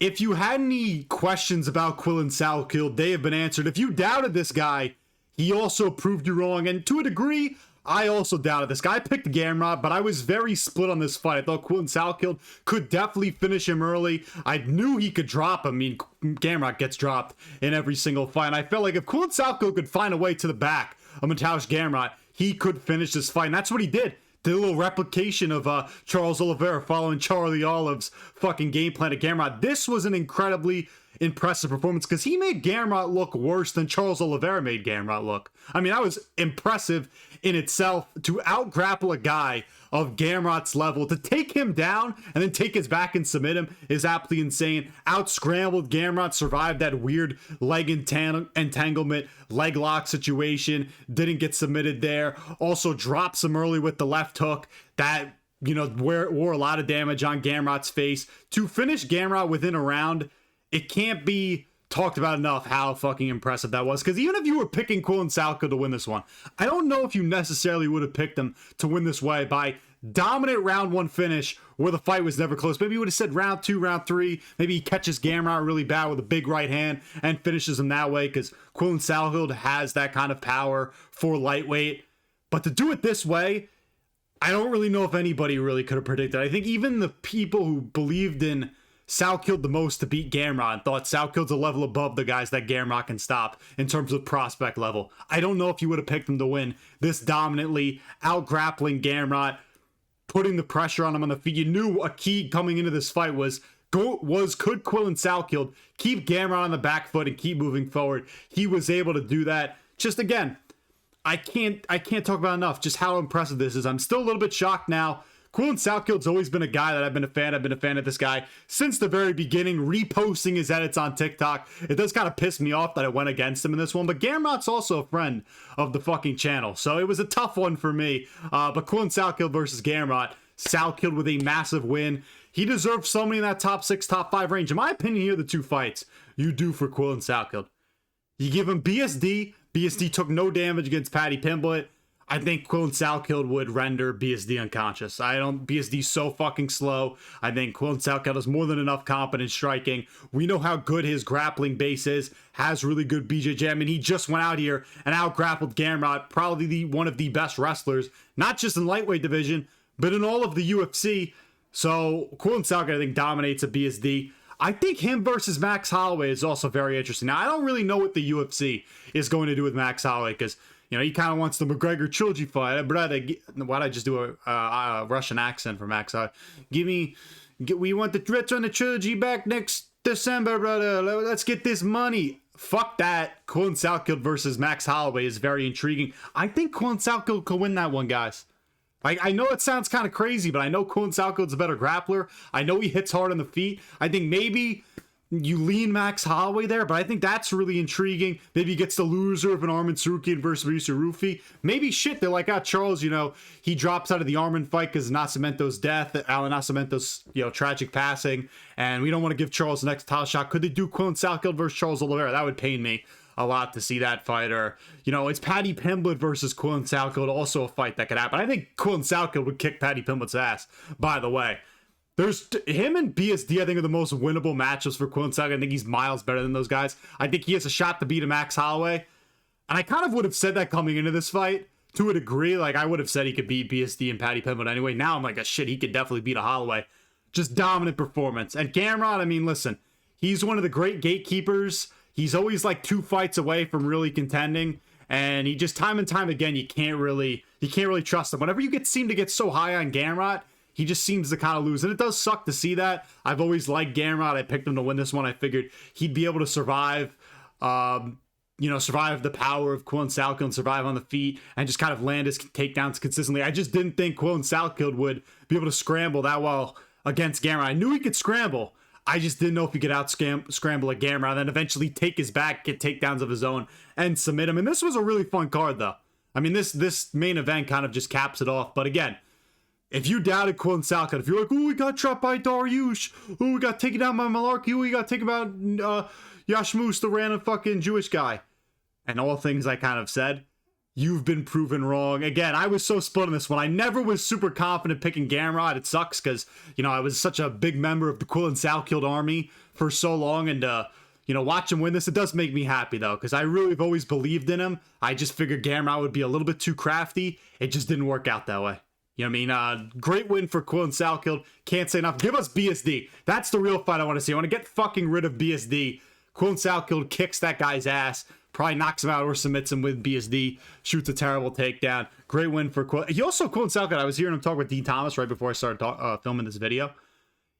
If you had any questions about Quillan Salkilld, they have been answered. If you doubted this guy, he also proved you wrong. And to a degree, I also doubted this guy. I picked Gamrot, but I was very split on this fight. I thought Quillan Salkilld could definitely finish him early. I knew he could drop him. I mean, Gamrot gets dropped in every single fight. And I felt like if Quillan Salkilld could find a way to the back of Mateusz Gamrot, he could finish this fight. And that's what he did. Did a little replication of Charles Oliveira following Charlie Olive's fucking game plan at Gamrot. This was an incredibly impressive performance because he made Gamrot look worse than Charles Oliveira made Gamrot look. I mean, that was impressive in itself to out-grapple a guy of Gamrot's level. To take him down and then take his back and submit him is absolutely insane. Out-scrambled Gamrot, survived that weird leg entanglement, leg lock situation, didn't get submitted there. Also drops him early with the left hook. That, you know, wore a lot of damage on Gamrot's face. To finish Gamrot within a round, it can't be talked about enough how fucking impressive that was. Because even if you were picking Quillan Salkilld to win this one, I don't know if you necessarily would have picked him to win this way by dominant round one finish where the fight was never close. Maybe you would have said round two, round three. Maybe he catches Gamrot really bad with a big right hand and finishes him that way because Quillan Salkilld has that kind of power for lightweight. But to do it this way, I don't really know if anybody really could have predicted. I think even the people who believed in Salkilld the most to beat Gamrot and thought Salkild's a level above the guys that Gamrot can stop in terms of prospect level. I don't know if you would have picked him to win this dominantly, out-grappling Gamrot, putting the pressure on him on the feet. You knew a key coming into this fight could Quillan Salkilld keep Gamrot on the back foot and keep moving forward. He was able to do that. Just again, I can't talk about enough just how impressive this is. I'm still a little bit shocked now. Quillan Salkild's always been a guy that I've been a fan. I've been a fan of this guy since the very beginning, reposting his edits on TikTok. It does kind of piss me off that I went against him in this one, but Gamrot's also a friend of the fucking channel, so it was a tough one for me. But Quillan Salkilld versus Gamrot, Salkilld with a massive win. He deserves somebody in that top 6, top 5 range. In my opinion, here are the two fights you do for Quillan Salkilld. You give him BSD. BSD took no damage against Paddy Pimblett. I think Quillan Salkilld would render BSD unconscious. BSD's so fucking slow. I think Quillan Salkilld has more than enough confidence striking. We know how good his grappling base is, has really good BJJ. I mean, he just went out here and out-grappled Gamrot, probably one of the best wrestlers, not just in lightweight division, but in all of the UFC. So Quillan Salkilld, I think, dominates a BSD. I think him versus Max Holloway is also very interesting. Now, I don't really know what the UFC is going to do with Max Holloway because, you know, he kind of wants the McGregor trilogy fight. Why'd I just do a Russian accent for Max Holloway? We want the return the trilogy back next December, brother. Let's get this money. Fuck that. Quillan Salkilld versus Max Holloway is very intriguing. I think Quillan Salkilld could win that one, guys. I know it sounds kind of crazy, but I know Quillan Salkild's a better grappler. I know he hits hard on the feet. I think maybe you lean Max Holloway there, but I think that's really intriguing. Maybe he gets the loser of an Arman Tsarukyan versus Mauricio Rufy. Maybe shit, they're like, Charles, you know, he drops out of the Arman fight because of Nascimento's death, Alan Nascimento's, you know, tragic passing, and we don't want to give Charles the next title shot. Could they do Quillan Salkilld versus Charles Oliveira? That would pain me a lot to see that fight. Or, you know, it's Paddy Pimblett versus Quillan Salkilld, also a fight that could happen. I think Quillan Salkilld would kick Paddy Pimblett's ass, by the way. There's him and BSD, I think, are the most winnable matchups for Quillan Salkilld. I think he's miles better than those guys. I think he has a shot to beat a Max Holloway. And I kind of would have said that coming into this fight to a degree. Like, I would have said he could beat BSD and Paddy Pimblett anyway. Now I'm like, shit, he could definitely beat a Holloway. Just dominant performance. And Gamrot, I mean, listen, he's one of the great gatekeepers. He's always like 2 fights away from really contending. And he just, time and time again, you can't really trust him. Whenever you seem to get so high on Gamrot, he just seems to kind of lose. And it does suck to see that. I've always liked Gamrot. I picked him to win this one. I figured he'd be able to survive, survive the power of Quillan Salkilld and survive on the feet and just kind of land his takedowns consistently. I just didn't think Quillan Salkilld would be able to scramble that well against Gamrot. I knew he could scramble. I just didn't know if he could scramble a Gamrot and then eventually take his back, get takedowns of his own, and submit him. And this was a really fun card, though. I mean, this main event kind of just caps it off. But again, if you doubted Quillan Salkilld, if you're like, oh, we got trapped by Dariush, oh, we got taken down by Malarkey, oh, we got taken out Yashmus, the random fucking Jewish guy, and all things I kind of said, you've been proven wrong. Again, I was so split on this one. I never was super confident picking Gamrot. It sucks because, you know, I was such a big member of the Quillan Salkilld army for so long, and you know, watch him win this. It does make me happy, though, because I really have always believed in him. I just figured Gamrot would be a little bit too crafty. It just didn't work out that way. You know what I mean? Great win for Quillan Salkilld. Can't say enough. Give us BSD. That's the real fight I want to see. I want to get fucking rid of BSD. Quillan Salkilld kicks that guy's ass. Probably knocks him out or submits him with BSD. Shoots a terrible takedown. Great win for Quillan. He also, Quillan Salkilld, I was hearing him talk with Dean Thomas right before I started filming this video.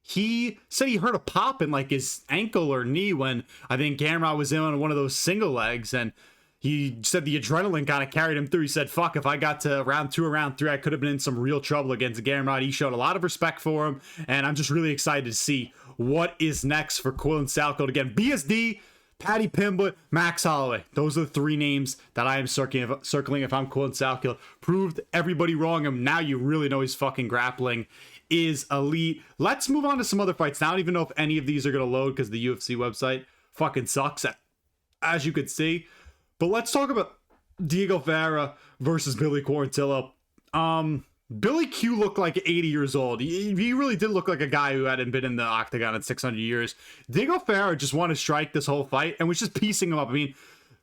He said he heard a pop in like his ankle or knee when I think Gamrot was in on one of those single legs, and he said the adrenaline kind of carried him through. He said, fuck, if I got to round 2 or round 3, I could have been in some real trouble against Gamrot. He showed a lot of respect for him, and I'm just really excited to see what is next for Quillan Salkilld. Again, BSD, Paddy Pimblett, Max Holloway. Those are the 3 names that I am circling if I'm Quillan Salkilld. Proved everybody wrong, and now you really know his fucking grappling is elite. Let's move on to some other fights. Now, I don't even know if any of these are going to load because the UFC website fucking sucks, as you could see. But let's talk about Diego Ferreira versus Billy Quarantillo. Billy Q looked like 80 years old. He really did look like a guy who hadn't been in the octagon in 600 years. Diego Ferreira just wanted to strike this whole fight and was just piecing him up. I mean,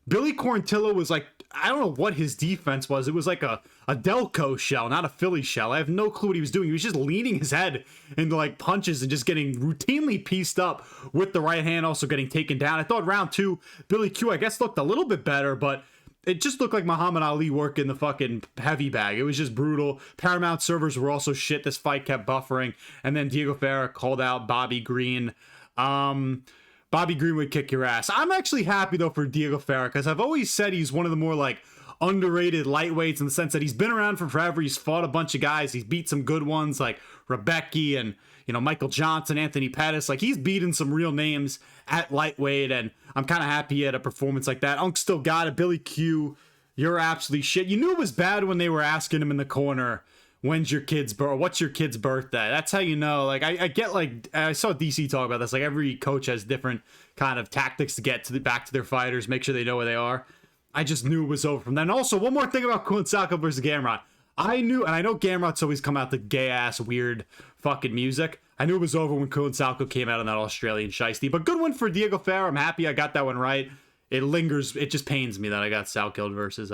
Billy Quarantillo was like, I don't know what his defense was. It was like a Delco shell, not a Philly shell. I have no clue what he was doing. He was just leaning his head into like punches and just getting routinely pieced up with the right hand, also getting taken down. I thought round 2, Billy Q, I guess, looked a little bit better, but it just looked like Muhammad Ali working the fucking heavy bag. It was just brutal. Paramount servers were also shit. This fight kept buffering. And then Diego Ferreira called out Bobby Green. Bobby Green would kick your ass. I'm actually happy, though, for Diego Ferreira, because I've always said he's one of the more, like, underrated lightweights in the sense that he's been around for forever. He's fought a bunch of guys. He's beat some good ones, like Rebecca and, you know, Michael Johnson, Anthony Pettis. Like, he's beaten some real names at lightweight, and I'm kind of happy he had a performance like that. Unk still got it. Billy Q, you're absolutely shit. You knew it was bad when they were asking him in the corner, when's your kid's birth? What's your kid's birthday? That's how you know. Like, I get, like, I saw DC talk about this. Like, every coach has different kind of tactics to get to back to their fighters, make sure they know where they are. I just knew it was over from then. And also, one more thing about Quillan Salkilld versus Gamrot. I knew, and I know Gamrot's always come out the gay-ass, weird fucking music. I knew it was over when Quillan Salkilld came out on that Australian shiesty. But good one for Diego Ferreira. I'm happy I got that one right. It lingers. It just pains me that I got Salkilld versus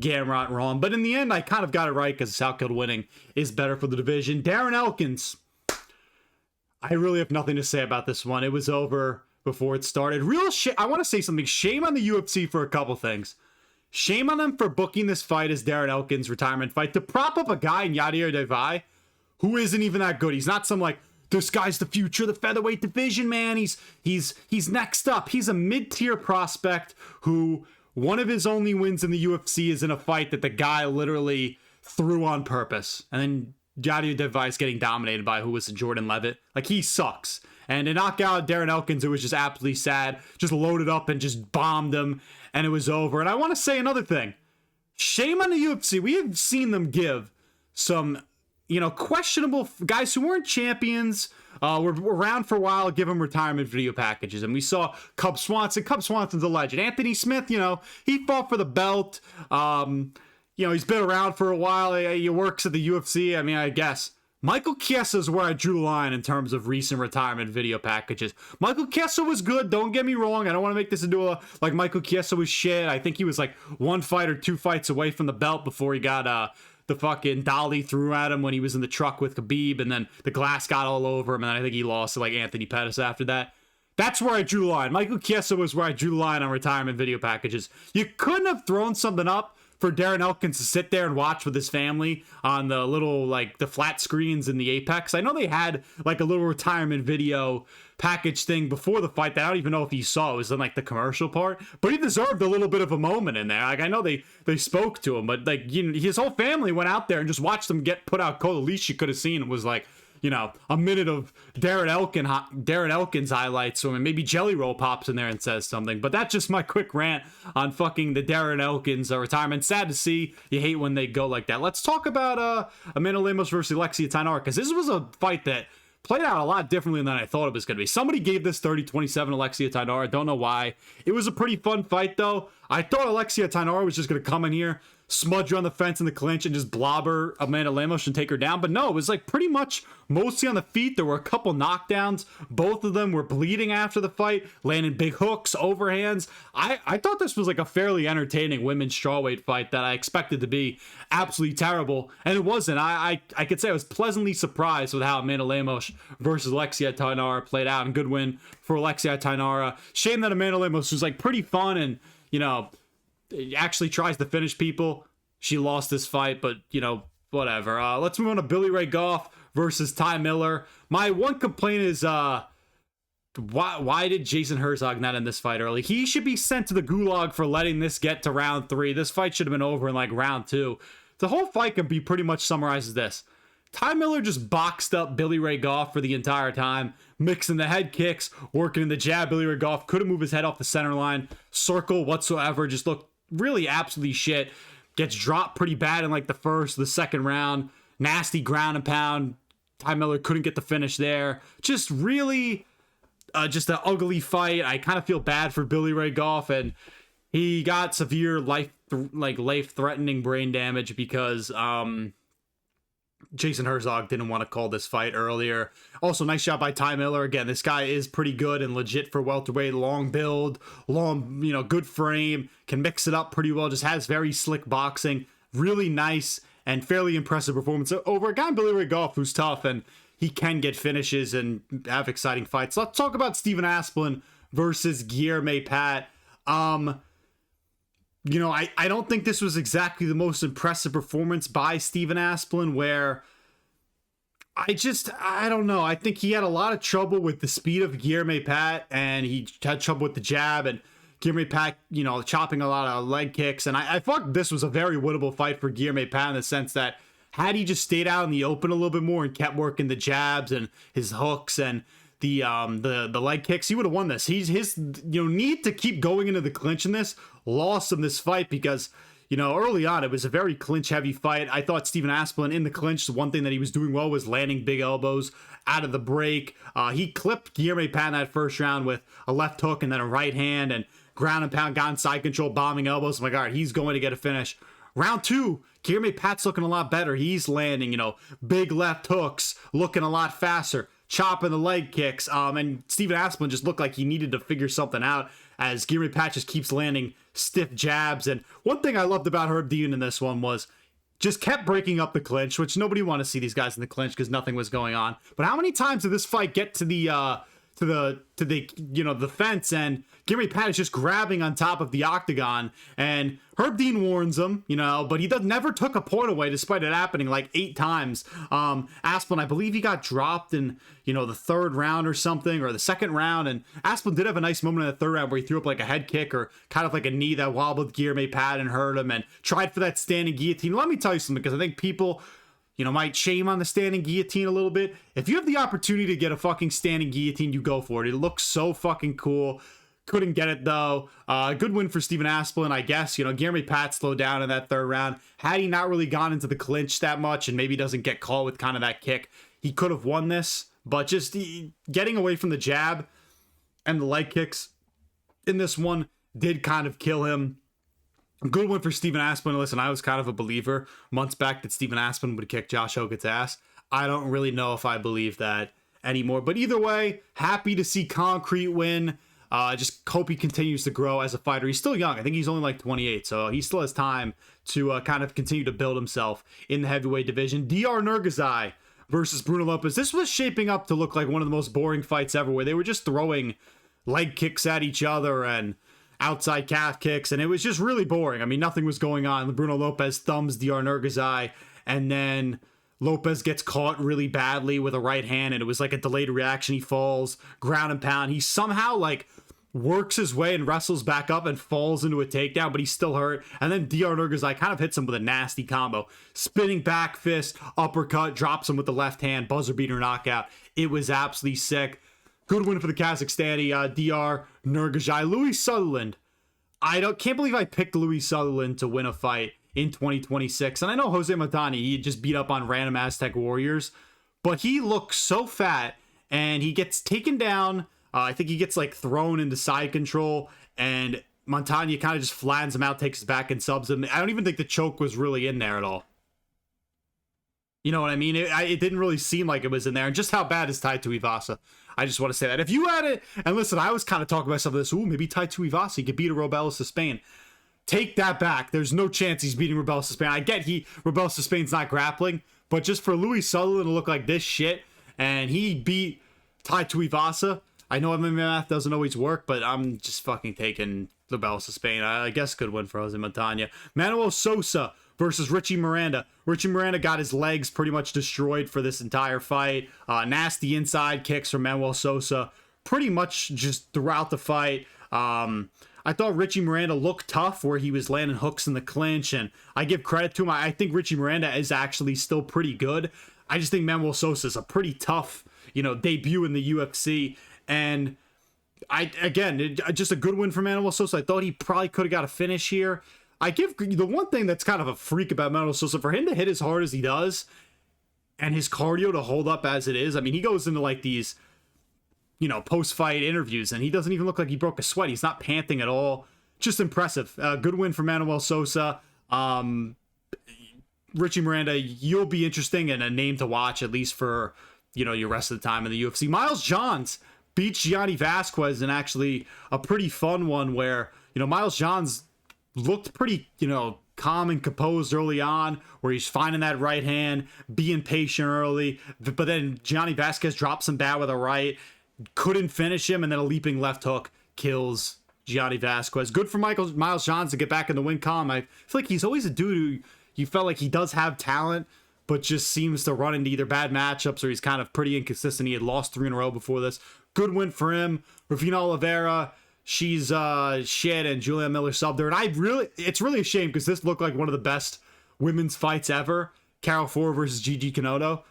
Gamrot wrong. But in the end, I kind of got it right because Salkilld winning is better for the division. Darren Elkins. I really have nothing to say about this one. It was over before it started. Real shit. I want to say something. Shame on the UFC for a couple things. Shame on them for booking this fight as Darren Elkins' retirement fight to prop up a guy in Yadir Devai who isn't even that good. He's not some like, this guy's the future of the featherweight division, man. He's next up. He's a mid-tier prospect who one of his only wins in the UFC is in a fight that the guy literally threw on purpose. And then Yadir Devai is getting dominated by who was Jordan Levitt. Like, he sucks. And to knock out Darren Elkins, it was just absolutely sad. Just loaded up and just bombed him, and it was over. And I want to say another thing. Shame on the UFC. We have seen them give some, you know, questionable guys who weren't champions, were around for a while, give them retirement video packages. And we saw Cub Swanson. Cub Swanson's a legend. Anthony Smith, you know, he fought for the belt. You know, he's been around for a while. He works at the UFC. I mean, I guess. Michael Chiesa is where I drew the line in terms of recent retirement video packages. Michael Chiesa was good, don't get me wrong. I don't want to make this into a, like, Michael Chiesa was shit. I think he was like 1 fight or 2 fights away from the belt before he got the fucking dolly threw at him when he was in the truck with Khabib, and then the glass got all over him, and then I think he lost to like Anthony Pettis after that. That's where I drew the line. Michael Chiesa was where I drew the line on retirement video packages. You couldn't have thrown something up for Darren Elkins to sit there and watch with his family on the little, like, the flat screens in the Apex. I know they had, like, a little retirement video package thing before the fight that I don't even know if he saw. It was in, like, the commercial part. But he deserved a little bit of a moment in there. Like, I know they spoke to him, but, like, you know, his whole family went out there and just watched them get put out cold. The least you could have seen was, like, you know, a minute of Darren Elkins highlights, so maybe Jelly Roll pops in there and says something. But that's just my quick rant on fucking the Darren Elkins retirement. Sad to see. You hate when they go like that. Let's talk about Amanda Lemos versus Alexia Thainara, because this was a fight that played out a lot differently than I thought it was going to be. Somebody gave this 30-27 Alexia Thainara. Don't know why. It was a pretty fun fight, though. I thought Alexia Thainara was just going to come in here, smudge her on the fence in the clinch, and just blobber Amanda Lemos and take her down. But no, it was like pretty much mostly on the feet. There were a couple knockdowns. Both of them were bleeding after the fight, landing big hooks, overhands. I thought this was like a fairly entertaining women's strawweight fight that I expected to be absolutely terrible, and it wasn't. I could say I was pleasantly surprised with how Amanda Lemos versus Alexia Thainara played out, and good win for Alexia Thainara. Shame that Amanda Lemos was like pretty fun and, you know, actually tries to finish people. She lost this fight, but, you know, whatever. Let's move on to Billy Ray Goff versus Ty Miller. My one complaint is why did Jason Herzog not end this fight early? He should be sent to the gulag for letting this get to round 3. This fight should have been over in like round 2. The whole fight can be pretty much summarized as this. Ty Miller just boxed up Billy Ray Goff for the entire time, mixing the head kicks, working in the jab. Billy Ray Goff couldn't move his head off the center line, circle whatsoever, just looked really absolutely shit. Gets dropped pretty bad in like the first, the second round. Nasty ground and pound. Ty Miller couldn't get the finish there. Just really, just an ugly fight. I kind of feel bad for Billy Ray Goff, and he got severe life-threatening brain damage because Jason Herzog didn't want to call this fight earlier. Also, nice job by Ty Miller. Again, this guy is pretty good and legit for welterweight. Long build, good frame, can mix it up pretty well. Just has very slick boxing. Really nice and fairly impressive performance over a guy, Billy Ray Goff, who's tough and he can get finishes and have exciting fights. Let's talk about Steven Asplund versus Guilherme Pat. You know, I don't think this was exactly the most impressive performance by Steven Asplund, where I don't know. I think he had a lot of trouble with the speed of Guilherme Pat, and he had trouble with the jab, and Guilherme Pat, you know, chopping a lot of leg kicks. And I thought this was a very winnable fight for Guilherme Pat in the sense that had he just stayed out in the open a little bit more and kept working the jabs and his hooks and the leg kicks, he would have won this. His need to keep going into the clinch in this lost him this fight because, you know, early on it was a very clinch heavy fight. I thought Steven Asplund in the clinch, the one thing that he was doing well was landing big elbows out of the break. He clipped Guilherme Pat in that first round with a left hook and then a right hand and ground and pound, got inside control, bombing elbows. Oh my God, he's going to get a finish. Round 2, Guilherme Pat's looking a lot better. He's landing, you know, big left hooks, looking a lot faster, chopping the leg kicks. And Steven Asplund just looked like he needed to figure something out as Guilherme Pat just keeps landing stiff jabs. And one thing I loved about Herb Dean in this one was just kept breaking up the clinch, which nobody wanted to see these guys in the clinch because nothing was going on. But how many times did this fight get to the fence, and Guilherme Pat is just grabbing on top of the octagon, and Herb Dean warns him, you know, but he never took a point away despite it happening like 8 times. Asplund, I believe he got dropped in, you know, the 3rd round or something, or the 2nd round, and Asplund did have a nice moment in the 3rd round where he threw up like a head kick or kind of like a knee that wobbled Guilherme Pat and hurt him, and tried for that standing guillotine. Let me tell you something, because I think people, you know, might shame on the standing guillotine a little bit. If you have the opportunity to get a fucking standing guillotine, you go for it. It looks so fucking cool. Couldn't get it though. Good win for Steven Asplund, I guess. You know, Guilherme Pat slowed down in that 3rd round. Had he not really gone into the clinch that much and maybe doesn't get caught with kind of that kick, he could have won this. But just getting away from the jab and the leg kicks in this one did kind of kill him. Good win for Steven Asplund. Listen, I was kind of a believer months back that Steven Asplund would kick Josh Hogan's ass. I don't really know if I believe that anymore. But either way, happy to see Concrete win. Just hope he continues to grow as a fighter. He's still young. I think he's only like 28, so he still has time to kind of continue to build himself in the heavyweight division. DR Nurgazai versus Bruno Lopez. This was shaping up to look like one of the most boring fights ever, where they were just throwing leg kicks at each other and outside calf kicks, and it was just really boring. I mean, nothing was going on. Bruno Lopez thumbs DR Nurgazai, and then Lopez gets caught really badly with a right hand, and it was like a delayed reaction. He falls, ground and pound. He somehow like works his way and wrestles back up and falls into a takedown, but he's still hurt. And then DR Nurgazai kind of hits him with a nasty combo. Spinning back fist, uppercut, drops him with the left hand, buzzer beater knockout. It was absolutely sick. Good win for the Kazakhstani, DR Nurgazai. Louis Sutherland. Can't believe I picked Louis Sutherland to win a fight in 2026. And I know Jose Matani, he just beat up on random Aztec warriors, but he looks so fat and he gets taken down. I think he gets like thrown into side control, and Montagna kind of just flattens him out, takes his back and subs him. I don't even think the choke was really in there at all. You know what I mean? It didn't really seem like it was in there. And just how bad is Tai Tuivasa? I just want to say that. If you had it, and listen, I was kind of talking about some of this. Ooh, maybe Tai Tuivasa could beat a Rubeles to Spain. Take that back. There's no chance he's beating Rubeles to Spain. I get Rubeles to Spain's not grappling, but just for Louis Sutherland to look like this shit, and he beat Tai Tuivasa. I know MMA math doesn't always work, but I'm just fucking taking Rubeles to Spain. I guess good win for Jose Montagna. Manuel Sosa versus Richie Miranda. Richie Miranda got his legs pretty much destroyed for this entire fight. Nasty inside kicks from Manuel Sosa pretty much just throughout the fight. I thought Richie Miranda looked tough where he was landing hooks in the clinch, and I give credit to him. I think Richie Miranda is actually still pretty good. I just think Manuel Sosa is a pretty tough, debut in the UFC. And just a good win for Manuel Sosa. I thought he probably could have got a finish here. I give the one thing that's kind of a freak about Manuel Sosa, for him to hit as hard as he does and his cardio to hold up as it is. I mean, he goes into like these, post-fight interviews and he doesn't even look like he broke a sweat. He's not panting at all. Just impressive. Good win for Manuel Sosa. Richie Miranda, you'll be interesting and a name to watch, at least for, your rest of the time in the UFC. Miles Johns beats Gianni Vasquez in actually a pretty fun one where, Miles Johns looked pretty, calm and composed early on, where he's finding that right hand, being patient early, but then Gianni Vasquez drops him bad with a right, couldn't finish him, and then a leaping left hook kills Gianni Vasquez. Good for Miles Johns to get back in the win column. I feel like he's always a dude who you felt like he does have talent, but just seems to run into either bad matchups or he's kind of pretty inconsistent. He had lost 3 in a row before this. Good win for him. Rufina Oliveira, she's shit, and Julia Miller subbed her. And it's really a shame because this looked like one of the best women's fights ever. Carol Four versus Gigi Kanoto.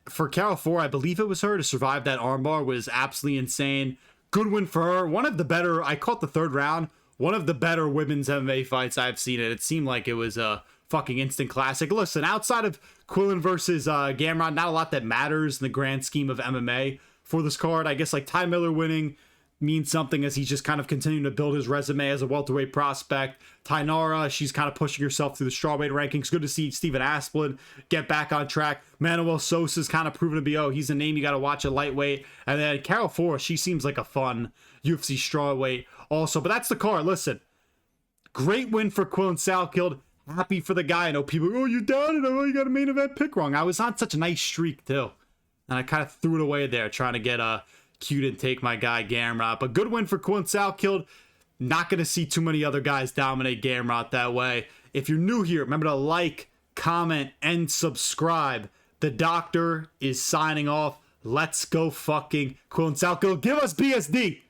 For Carol Four, I believe it was her, to survive that armbar was absolutely insane. Good win for her. One of the better, I caught the third round, one of the better women's MMA fights I've seen. It seemed like it was a fucking instant classic. Listen, outside of Quillan versus Gamrot, not a lot that matters in the grand scheme of MMA for this card. I guess like Ty Miller winning means something as he's just kind of continuing to build his resume as a welterweight prospect. Thainara, she's kind of pushing herself through the strawweight rankings. Good to see Stephen Asplund get back on track. Manuel Sosa's kind of proven to be, he's a name you got to watch at lightweight. And then Carol Forrest, she seems like a fun UFC strawweight also. But that's the card. Listen, great win for Quillan Salkilld. Happy for the guy. I know people, you doubted him. You got a main event pick wrong. I was on such a nice streak too. And I kind of threw it away there trying to get cute and take my guy Gamrot. But good win for Quillan Salkilld. Not going to see too many other guys dominate Gamrot that way. If you're new here, remember to like, comment, and subscribe. The doctor is signing off. Let's go fucking Quillan Salkilld. Give us BSD.